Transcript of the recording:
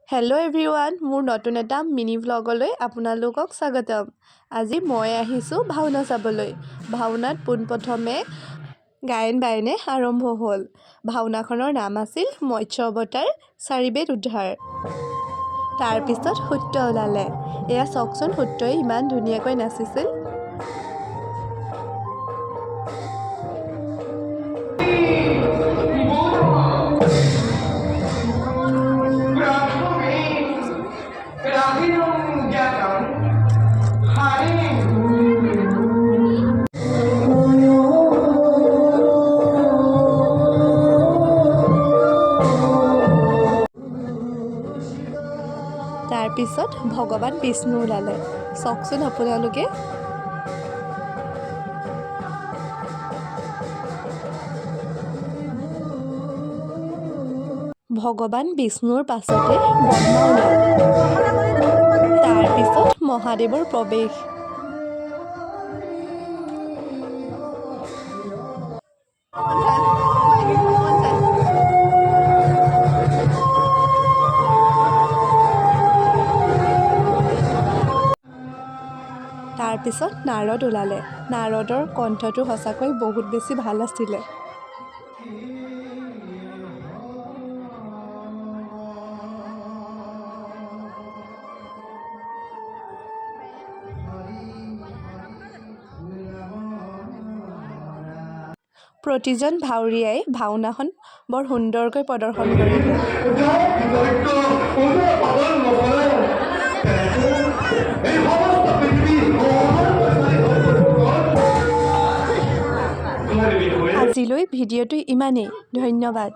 Hello' everyone, মোৰ নতুন এটা মিনি ভ্লগলৈ আপোনালোকক স্বাগতম। আজি মই আহিছোঁ ভাওনা চাবলৈ। ভাওনাত পোনপ্ৰথমে গায়ন বায়নে আৰম্ভ হ'ল। ভাওনাখনৰ নাম আছিল মৎস্য অৱতাৰ চাৰিবেদ উদ্ধাৰ। তাৰপিছত সত্য ওলালে। এয়া চাওকচোন, সত্যই ইমান ধুনীয়াকৈ নাচিছিল। তাৰপিছত ভগৱান বিষ্ণু ওলালে। চাওকচোন আপোনালোকে। ভগৱান বিষ্ণুৰ পাছতে ব্ৰহ্মা ওলাল। তাৰপিছত মহাদেৱৰ প্ৰৱেশ। তাৰপিছত নাৰদ ওলালে। নাৰদৰ কণ্ঠটো সঁচাকৈ বহুত বেছি ভাল আছিলে। প্ৰতিজন ভাৱৰীয়াই ভাওনাখন বৰ সুন্দৰকৈ প্ৰদৰ্শন কৰিলে। আজিলৈ ভিডিঅ'টো ইমানেই। ধন্যবাদ।